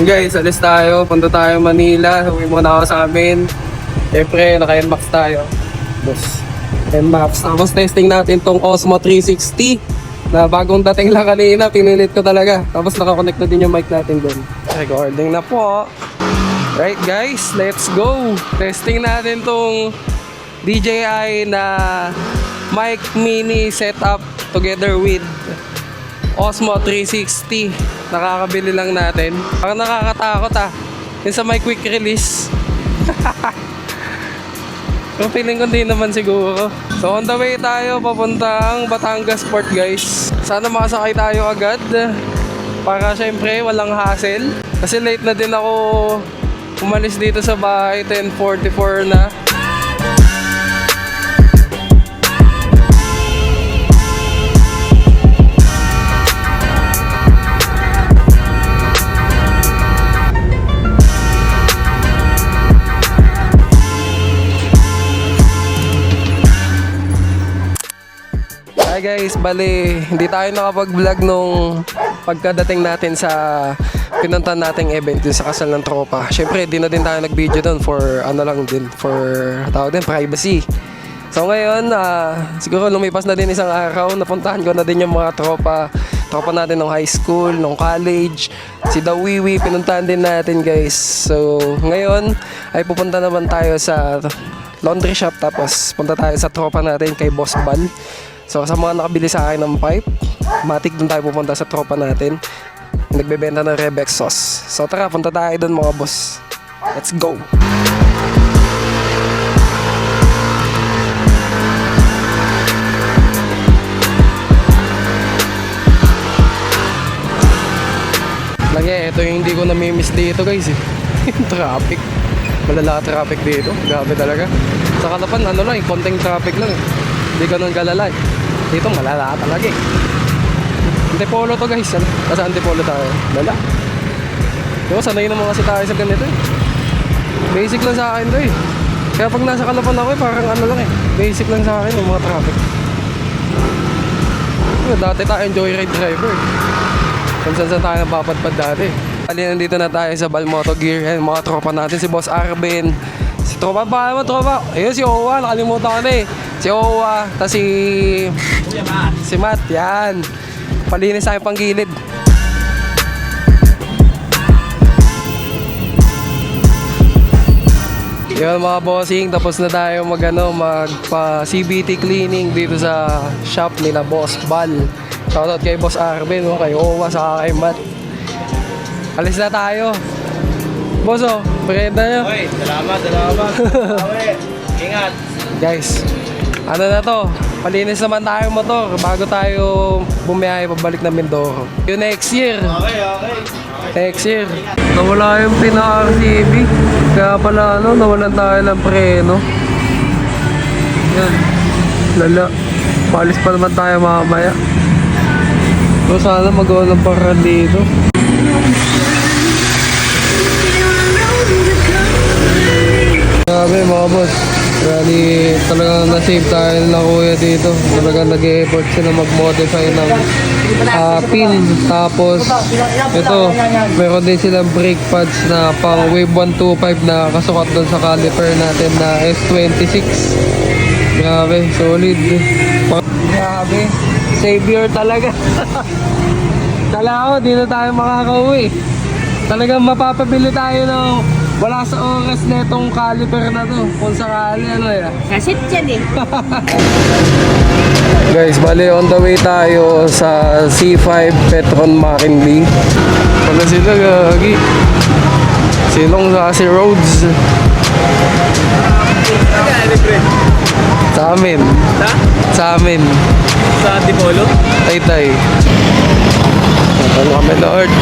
Yun guys, alis tayo. Punta tayo Manila. Huwi muna ako sa amin. Siyempre, naka-NMAX tayo. Boss. NMAX. Tapos testing natin tong Osmo 360 na bagong dating lang kanina. Pinilit ko talaga. Tapos nakakonect na din yung mic natin doon. Recording na po. Right guys, let's go. Testing natin tong DJI na mic mini setup together with Osmo 360. Nakakabili lang natin. Parang nakakatakot Yung sa may quick release. Yung feeling ko din naman siguro. So on the way tayo papuntang Batangas Port guys. Sana makasakay tayo agad. Para syempre walang hassle. Kasi late na din ako umalis dito sa bahay. 10:44 na. Hi guys, bali hindi tayo nakapag-vlog nung pagkadating natin sa pinuntahan nating event dun sa kasal ng tropa. Syempre, di na din tayo nag-video doon for tawag din, privacy. So ngayon, siguro lumipas na din isang araw, napuntahan ko na din yung mga tropa natin nung high school, nung college, si Dawiwi, pinuntahan din natin guys. So ngayon, ay pupunta naman tayo sa laundry shop, tapos punta tayo sa tropa natin kay Boss Bal. So sa mga nakabili sa akin ng pipe, matik dun tayo pupunta sa tropa natin. Nagbebenta ng Rebex sauce. So tara, punta tayo dun mga boss. Let's go! Lagi, ito yung hindi ko namimiss dito guys yung traffic. Malala traffic dito. Grabe talaga. Sa Kalapan, konting traffic lang Hindi ganun kalala Dito malala talaga Antipolo to guys. Kasi Antipolo tayo. Lala. Diba sanay naman kasi tayo sa ganito Basic lang sa akin to Kaya pag nasa Kalapan ako parang lang basic lang sa akin yung mga traffic. Dati tayo joyride driver Kung saan tayo napapadpad dati. Bali, nandito na tayo sa Bal Moto Gear. Ayan, mga tropa natin, si Boss Arvin, si tropa pa naman, tropa. Ayun, si Owa, nakalimutan ko na Si Owa, tas si Matt, yan. Palinis tayo pang gilid. Yun mga bossing, tapos na tayo magpa CBT cleaning dito sa shop nila Boss Bal. Shoutout kay Boss Arvin, kay Owa, saka kay Matt. Alis na tayo. Boss, pakita nyo. Oy, salamat. Ingat. Guys, ano na to? Palinis naman tayo motor bago tayo bumiyahe pabalik na Mindoro. Yung next year. Okay. Next year. Nawala yung pina-RCB. Kaya pala nawalan tayo ng preno. Yan. Lala. Paalis pa naman tayo mamaya. So sana magawa ng paraan dito. Grabe mga boss. Really, talagang na-save tayo na kuya dito. Talagang nag-e-effort sila mag-modify ng pin. Tapos, ito, meron din silang brake pads na pang Wave 125 na kasukat doon sa caliper natin na S26. Grabe, solid. Grabe, savior talaga. Kala ko, di na tayo makakauwi. Talagang mapapabili tayo ng wala sa oras na itong caliper na to. Kung sakali, Kasit yan Guys, bali on the way tayo sa C5 Petron McKinley. Wala sila gagi. Silong sa si Rhodes. Sa amin. Sa amin. Sa Antipolo? Tay. Ano kami Lord.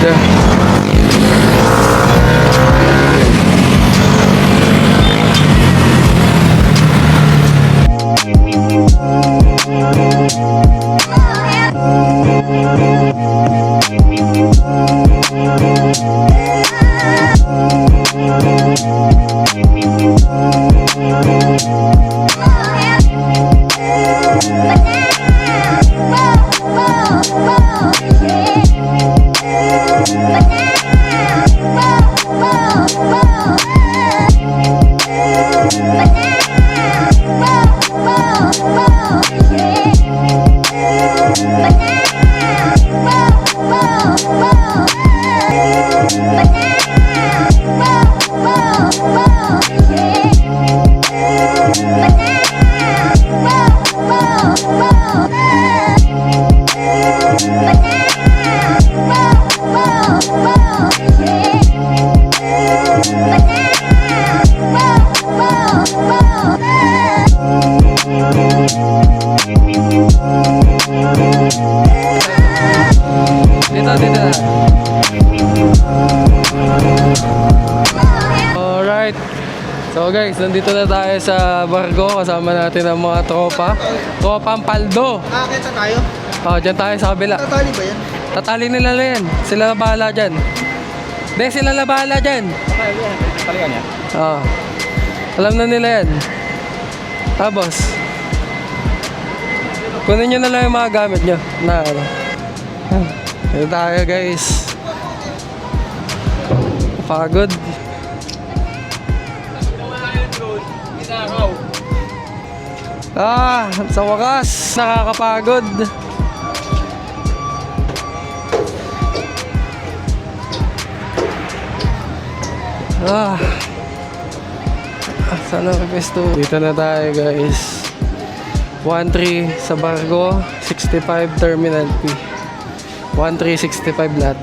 Banana. So guys, nandito na tayo sa barko. Kasama natin ang mga tropa. Tropang Paldo. Nakakita tayo? Dyan tayo sa kabila. Tatali ba yan? Tatali nila na yan. Sila na bahala dyan. Hindi, sila na bahala dyan. Talikan niya. Alam na nila yan. Tapos, kunin nyo na lang yung mga gamit nyo. Na ano. Dito tayo guys. Pagod. Sa wakas, nakakapagod. Sana requesto. Dito na tayo guys. 13 sa Bargo, 65 Terminal P. 1365 lahat.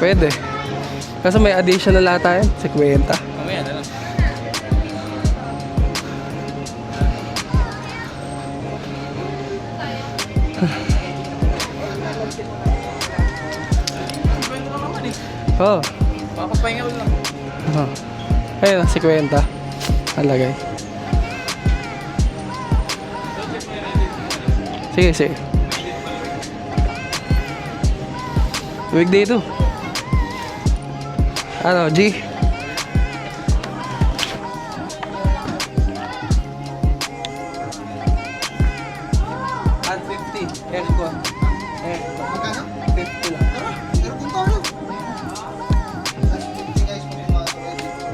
Pwede. Kaso may additional lahat tayo. 50. Mamaya na lang. Oh. Papapahinga ko lang. Ayun, 50. Alagay. Sige, sige. Weekday to. Ano, G? At 50. Aircon. Magkano? 50 lang. Tara, aircon to ano? Last 50 guys, kung pumasok kayo dito.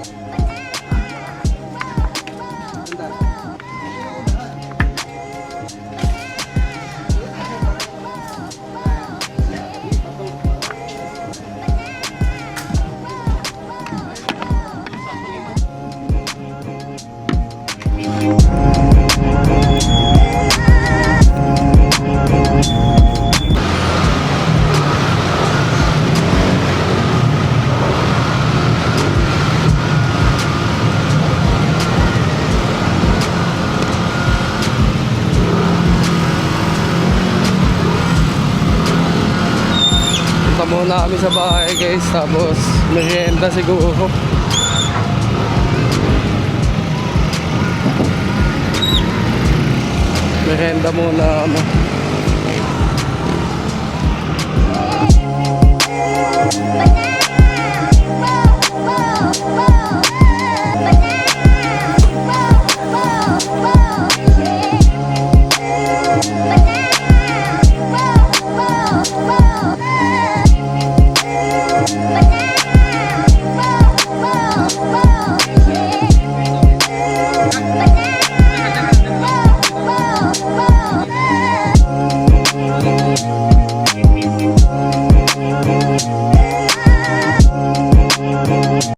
Punta muna kami sa bahay guys, tapos merienda siguro. Merienda muna kami.